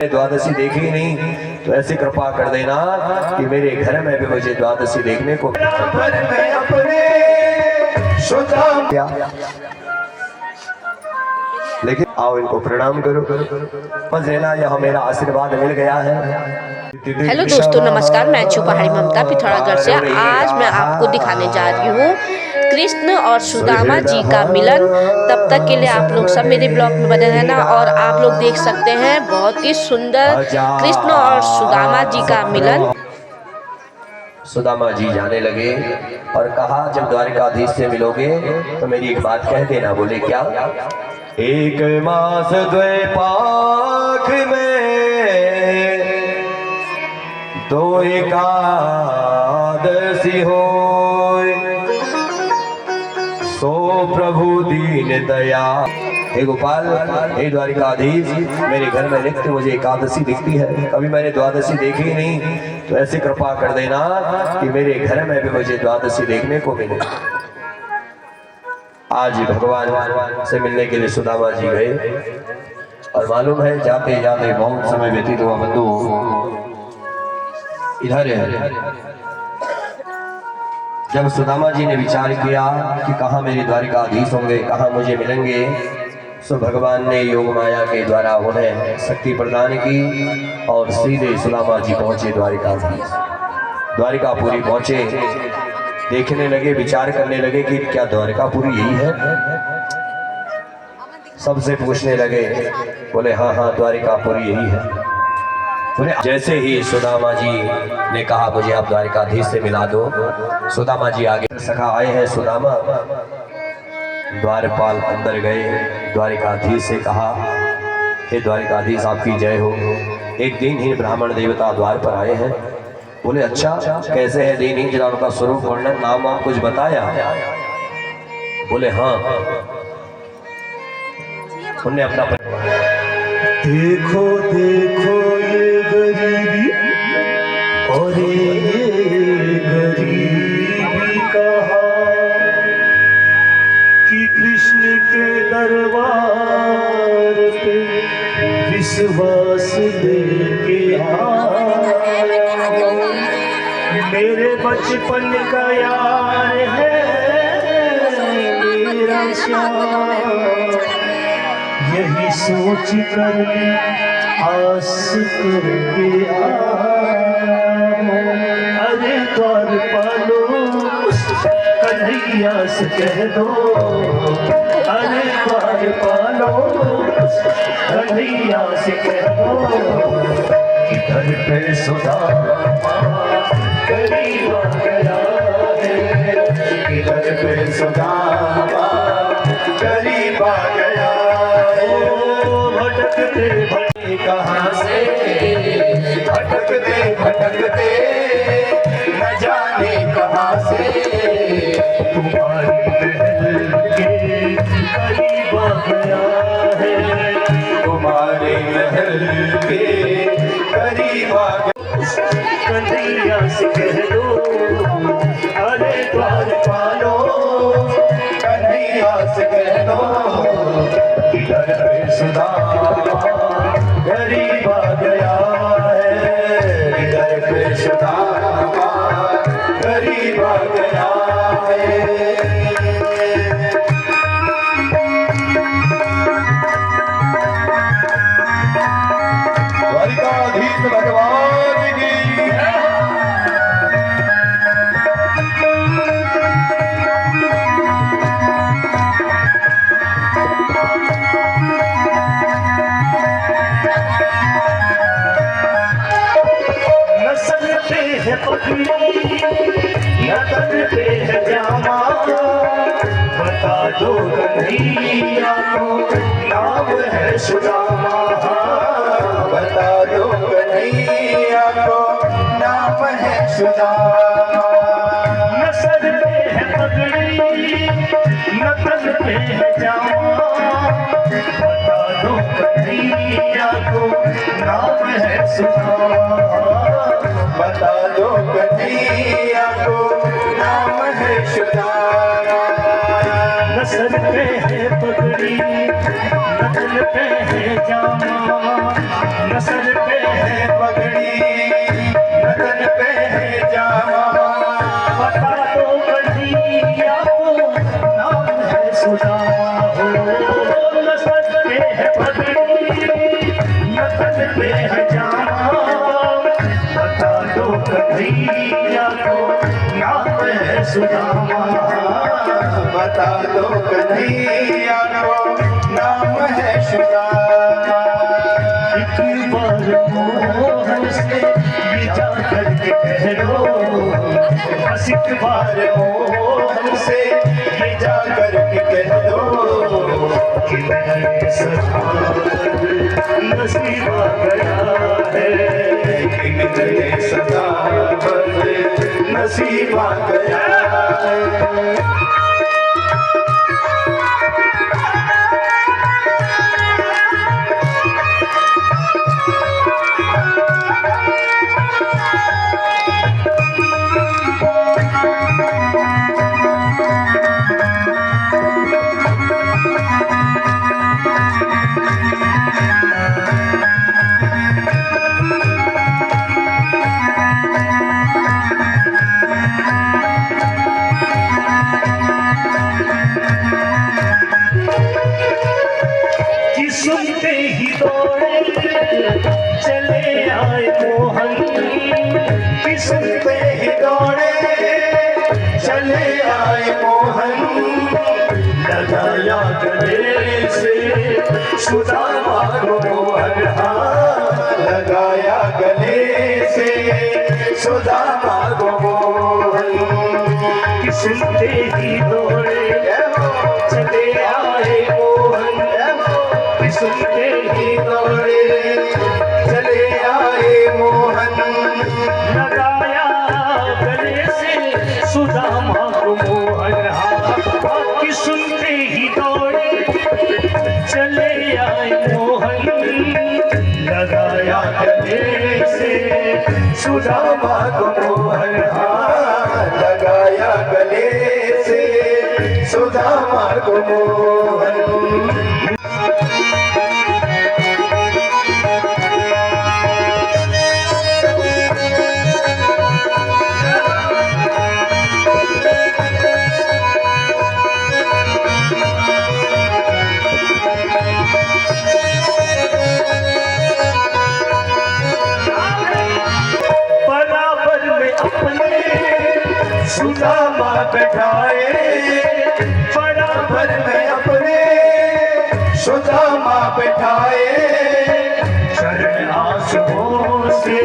द्वादशी देखी ही नहीं, तो ऐसी कृपा कर देना कि मेरे घर में भी मुझे द्वादशी देखने को लेकिन आओ इनको प्रणाम करो, समझ लेना यह मेरा आशीर्वाद मिल गया है। हेलो दोस्तों, नमस्कार। मैं छू पहाड़ी ममता पिथौरागढ़ से। आज मैं आपको दिखाने जा रही हूँ कृष्ण और सुदामा जी का मिलन। तब तक के लिए आप लोग सब मेरे ब्लॉग में बने रहना। और आप लोग देख सकते हैं बहुत ही सुंदर कृष्ण और सुदामा जी का मिलन। सुदामा जी जाने लगे और कहा, जब द्वारिकाधीश से मिलोगे तो मेरी एक बात कह देना। बोले क्या? एक मास द्वैपाख में दो एकादशी होय, सो प्रभु दीन दया। हे गोपाल, हे द्वारिकाधीश, मेरे घर में नित्य मुझे एकादशी दिखती है, कभी मैंने द्वादशी देखी ही नहीं, तो ऐसी कृपा कर देना कि मेरे घर में भी मुझे द्वादशी देखने को मिले। आज भगवान से मिलने के लिए सुदामा जी गए और मालूम है जाते जाते बहुत समय व्यतीत हुआ। बंधु इधर है। जब सुदामा जी ने विचार किया कि कहाँ मेरे द्वारिकाधीश होंगे, कहाँ मुझे मिलेंगे, सो भगवान ने योग माया के द्वारा उन्हें शक्ति प्रदान की और सीधे सुदामा जी पहुंचे द्वारिकाधीश। द्वारिकापुरी पहुंचे, देखने लगे, विचार करने लगे कि क्या द्वारिकापुरी यही है? सबसे पूछने लगे, बोले हाँ हाँ द्वारिकापुरी यही है। बोले जैसे ही सुदामा जी ने कहा मुझे आप द्वारिकाधीश से मिला दो, सुदामा जी आगे सखा आए हैं सुदामा। द्वारपाल अंदर गए, द्वारिकाधीश से कहा, हे द्वारिकाधीश आपकी जय हो, एक दिनहीन ब्राह्मण देवता द्वार पर आए हैं। बोले अच्छा, कैसे है दीनहीन, जरा उनका स्वरूप वर्णन, नाम आप कुछ बताया? बोले हाँ। उन्हें अपना देखो देखो ये गरीबी और ये गरीबी कहा कि कृष्ण के दरबार पे विश्वास लेके मेरे बचपन का यार है मेरा श्याम, यही सोच कर आस करके अरे द्वार पालो कन्हैया से कह दो, अरे द्वार पालो कन्हैया से कह दो कि घर पे सुदामा गरीब आ गया है, कि घर पे सुदामा गरीब आ गया। भटकते भटके कहाँ से, भटकते भटकते न जाने कहाँ से, तुम्हारी महल के करीब आ गया है, तुम्हारे महल के करीब आ गया। कन्हैया से कह दो, अरे द्वार पालो कन्हैया से कह दो कि घर पे सुदामा गरीब आ गया है, घर पे सुदामा गरीब आ गया है। द्वारिकाधीश भगवान की नतन पे है जामा, बता दो कन्हैया को नाम है सुदामा, बता दो कन्हैया को नाम है सुदामा। नसर पे है पगड़ी, नतन पे है जामा, बता दो कन्हैया को नाम है सुदामा, बता दो कन्हैया को नाम है सुदामा। नसर पे है पगड़ी, बदन पे है जामा, नसर पे है पगड़ी, बदन पे है जामा। बता दो कन्हैया को नाम है सुदामा हो, नसर पे है पगड़ी, बदन पे है जामा। बता दो कन्हैया को नाम है सुदामा, बता दो कन्हैया को नाम है सुदामा। एक बार मोहन से विदा करके कह दो, बस एक बार मोहन से विदा करके कह दो कि मेरे सदाबद नसीबा गया है, कि मेरे सदाबद नसीबा गया है। सुनते ही दौड़े चले आए मोहन, कि सुनते ही दौड़े चले आए मोहन। लगाया गले से सुदामा को मोहन, लगाया गले से सुदामा को मोहन। कि सुनते ही दौड़े चले आए मोहन, सुनते ही दौड़े चले आए मोहन। लगाया गले से सुदामा को मोहन, कि सुनते ही दौड़े चले आए मोहन। लगाया गले से सुदामा को मोहन, लगाया गले से सुदामा को मोहन। सुदामा बैठाए बराबर में अपने, सुदामा बैठाए चरण आंसुओं से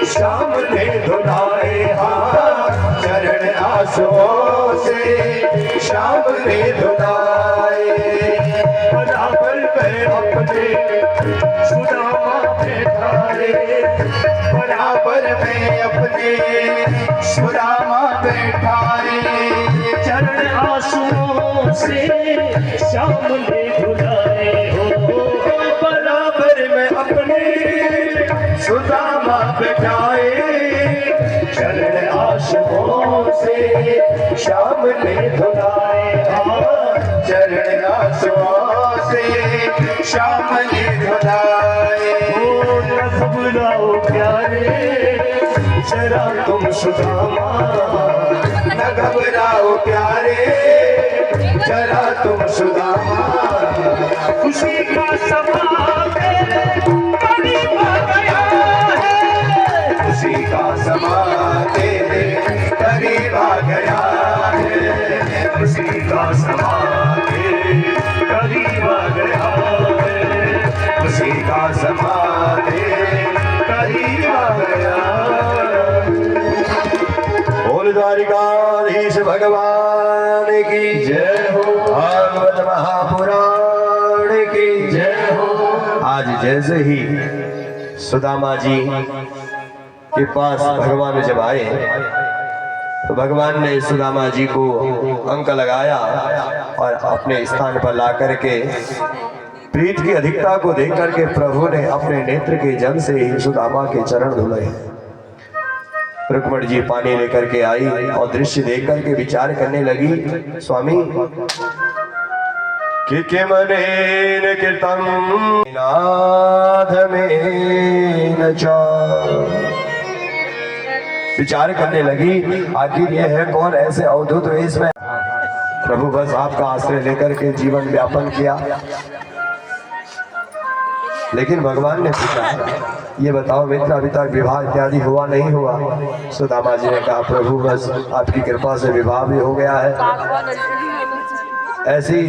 शाम ने धुलाए। हाँ, चरण आंसुओं से शाम ने धुलाए। बराबर में अपने सुदामा बैठाए, बराबर में अपने सुदामा बैठाए। चरण आंसुओं से शाम ने धुलाए हो, बराबर में अपने सुदामा बैठाए। चरण आंसुओं से शाम ने धुलाए, चरण आंसुओं से शाम ने धुलाए। न घबराओ प्यारे जरा तुम सुदामा, न घबराओ प्यारे जरा तुम सुदामा। खुशी का समा तेरे करीब आ गया है, खुशी का समा तेरे करीब आ गया है, खुशी का समा तेरे करीब आ गया है, खुशी का समा तेरे करीब आ गया। बोल द्वारिकाधीश भगवान की जय हो, भागवत महापुराण की जय हो। आज जैसे ही सुदामा जी के पास भगवान जब आए तो भगवान ने सुदामा जी को अंक लगाया और अपने स्थान पर ला करके प्रीत की अधिकता को देख करके प्रभु ने अपने नेत्र के जल से ही सुदामा के चरण धुले। रुक्मणी जी पानी लेकर के आई और दृश्य देख करके विचार करने लगी, स्वामी कि किमनेन कृतं नाथ में न विचार करने लगी, आखिर ये है कौन ऐसे अवधूत वेश में। प्रभु बस आपका आश्रय लेकर के जीवन व्यापन किया। लेकिन भगवान ने पूछा, ये बताओ मित्र, अभी तक विवाह इत्यादि हुआ नहीं हुआ? सुदामा जी ने कहा, प्रभु बस आपकी कृपा से विवाह भी हो गया है। ऐसी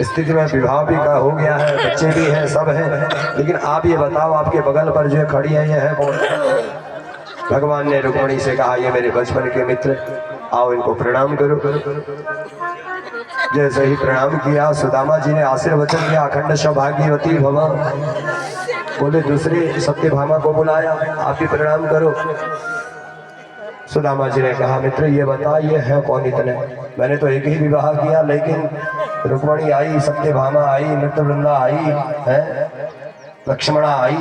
स्थिति में विवाह भी का हो गया है, बच्चे भी हैं, सब हैं। लेकिन आप ये बताओ, आपके बगल पर जो खड़ी है ये है कौन? भगवान ने रुक्मिणी से कहा, ये मेरे बचपन के मित्र, आओ इनको प्रणाम करो। जैसे ही प्रणाम किया, सुदामा जी ने आशीर्वचन दिया, अखंड सौभाग्यवती भव। बोले दूसरे सत्यभामा को बुलाया, आप भी प्रणाम करो। सुदामा जी ने कहा, मित्र ये बता, ये है कौन इतने? मैंने तो एक ही विवाह किया, लेकिन रुक्मिणी आई, सत्यभामा आई, मृतवृंदा आई है, लक्ष्मणा आई।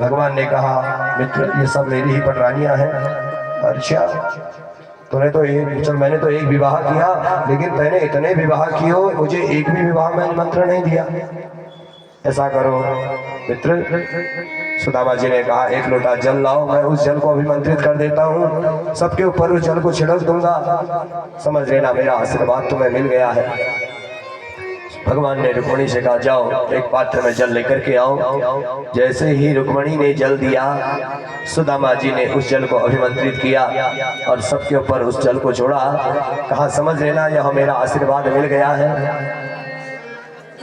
भगवान ने कहा, मित्र ये सब मेरी ही पटरानियां हैं। अच्छा, तूने तो चल मैंने तो एक विवाह किया, लेकिन मैंने इतने विवाह किए, मुझे एक भी विवाह में निमंत्रण नहीं दिया। ऐसा करो मित्र, सुदामा जी ने कहा, एक लोटा जल लाओ, मैं उस जल को अभिमंत्रित कर देता हूँ, सबके ऊपर उस जल को छिड़क दूंगा, समझ लेना मेरा आशीर्वाद तुम्हें मिल गया है। भगवान ने रुक्मिणी से कहा, जाओ एक पात्र में जल लेकर के आओ। जैसे ही रुक्मिणी ने जल दिया, सुदामा जी ने उस जल को अभिमंत्रित किया और सबके ऊपर उस जल को छोड़ा। कहा, समझ लेना यह मेरा आशीर्वाद मिल गया है।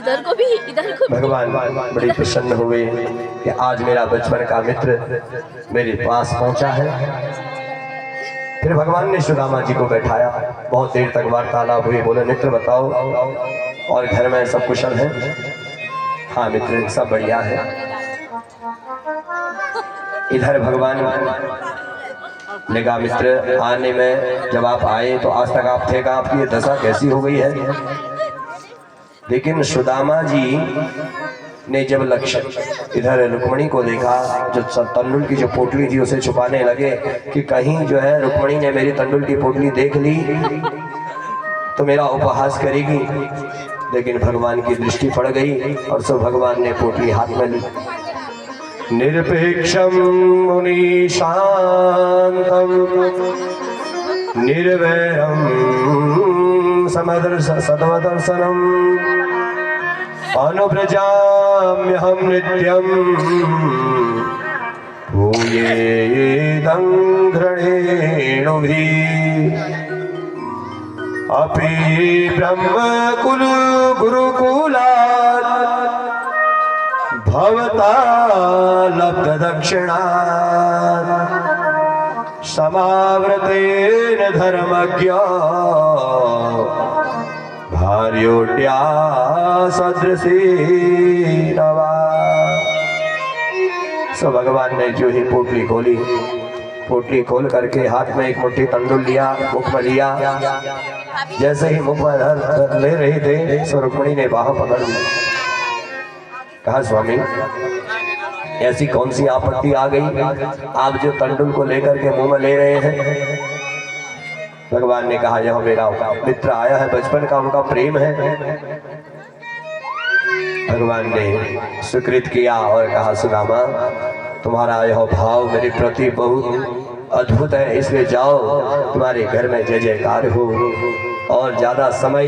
इधर को भी, इधर को भी। भगवान बड़ी प्रसन्न हुए कि आज मेरा बचपन का मित्र मेरे पास पहुंचा है। फिर भगवान ने सुदामा जी को बैठाया, बहुत देर तक वार्तालाप हुई। बोले, मित्र बताओ, और घर में सब कुशल है? हाँ मित्र, सब बढ़िया है। इधर भगवान ने कहा, मित्र आने में जब आप आए तो आज तक आप थे कहाँ? आपकी ये दशा कैसी हो गई है? लेकिन सुदामा जी ने जब लक्ष्य इधर रुक्मिणी को देखा, जो तंडुल की जो पोटली थी उसे छुपाने लगे कि कहीं जो है रुक्मिणी ने मेरी तंडुल की पोटली देख ली तो मेरा उपहास करेगी। लेकिन भगवान की दृष्टि पड़ गई और सो भगवान ने पोटली हाथ में ली। निरपेक्षम मुनि शांतम निर्वैरम सदर्शनम अनुव्रजाम्यहं नित्यं भूयेदं घृणेणुभिः अपि ब्रह्मकुल गुरुकुलात् भवता लब्धदक्षिणात् समावृतेन धर्मज्ञा भार्योट्या सदृशी नवा। सो भगवान ने जो ही पोटली खोली, पोटली खोल करके हाथ में एक मुट्ठी तंडुल लिया, मुख में लिया। जैसे ही मुख में ले रहे थे सो रुक्मिणी ने बाह पकड़ ली। कहा, स्वामी ऐसी कौन सी आपत्ति आ गई, आप जो तंडुल को लेकर के मुंह में ले रहे हैं? भगवान ने कहा, यह मेरा मित्र आया है, बचपन का उनका प्रेम है। भगवान ने स्वीकृत किया और कहा, सुदामा तुम्हारा यह भाव मेरे प्रति बहुत अद्भुत है, इसलिए जाओ तुम्हारे घर में जय जयकार हो। और ज्यादा समय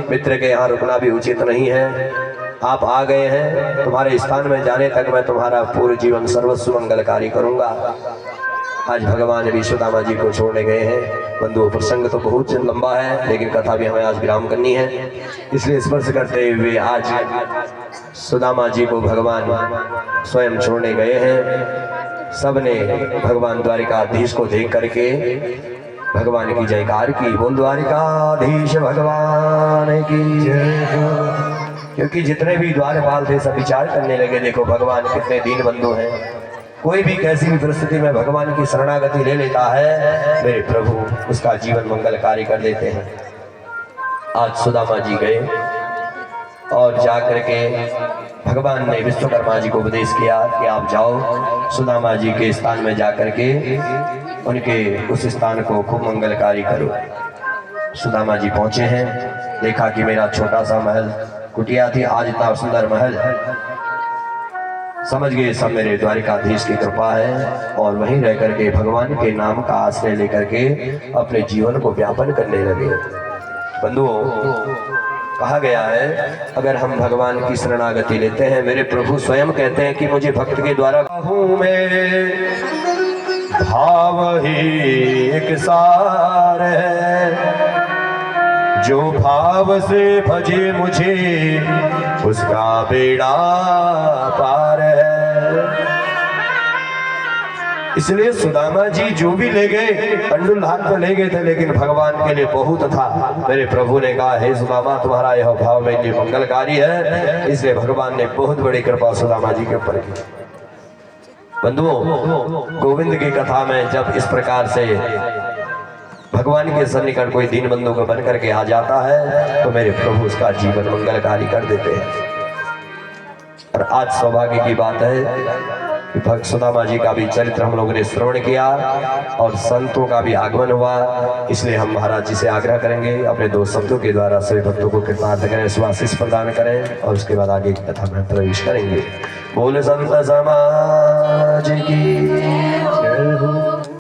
मित्र के यहाँ रुकना भी उचित नहीं है। आप आ गए हैं, तुम्हारे स्थान में जाने तक मैं तुम्हारा पूर्ण जीवन सर्वस्व मंगलकारी करूंगा। आज भगवान भी सुदामा जी को छोड़ने गए हैं। बंधु प्रसंग तो बहुत लंबा है, लेकिन कथा भी हमें आज विराम करनी है, इसलिए स्पर्श करते हुए आज सुदामा जी को भगवान स्वयं छोड़ने गए हैं। सबने भगवान द्वारिकाधीश को देख करके भगवान की जयकार की। बोल द्वारिकाधीश भगवान की जय। क्योंकि जितने भी द्वारपाल थे सब विचार करने लगे, देखो भगवान कितने दीन बंधु हैं। कोई भी कैसी भी परिस्थिति में भगवान की शरणागति ले लेता है, मेरे प्रभु उसका जीवन मंगलकारी कर देते हैं। आज सुदामा जी गए और जाकर के भगवान ने विश्वकर्मा जी को उपदेश किया कि आप जाओ सुदामा जी के स्थान में जाकर के उनके उस स्थान को खूब मंगलकारी करो। सुदामा जी पहुंचे हैं, देखा कि मेरा छोटा सा महल कुटिया थी, आज इतना सुंदर महल है। समझ गए सब मेरे द्वारिकाधीश की कृपा है, और वहीं रह करके भगवान के नाम का आश्रय लेकर के अपने जीवन को व्यापन करने लगे। बंधुओं, कहा गया है अगर हम भगवान की शरणागति लेते हैं, मेरे प्रभु स्वयं कहते हैं कि मुझे भक्त के द्वारा हूँ मैं, भाव ही एक सार है, जो भाव से भजे मुझे उसका बेड़ा पार है। इसलिए सुदामा जी जो भी ले गए, अंडुल हाथ में ले गए थे, लेकिन भगवान के लिए बहुत था। मेरे प्रभु ने कहा, हे सुदामा, तुम्हारा यह भाव मेरे लिए मंगलकारी है, इसलिए भगवान ने बहुत बड़ी कृपा सुदामा जी के ऊपर की। बंधुओं, गोविंद की कथा में जब इस प्रकार से भगवान के सन्निकट कोई दीन बंधु को बन करके आ जाता है, तो मेरे प्रभु उसका जीवन मंगलकारी कर देते हैं। और आज सौभाग्य की बात है कि भक्त सुदामा जी का भी चरित्र हम लोगों ने श्रवण किया और संतों का भी आगमन हुआ। इसलिए हम महाराज जी से आग्रह करेंगे, अपने दो शब्दों के द्वारा सभी भक्तों को कृपार्थ करें, स्वाशीष प्रदान करें, और उसके बाद आगे की कथा में प्रवेश करेंगे। बोल संत समाज की जय हो।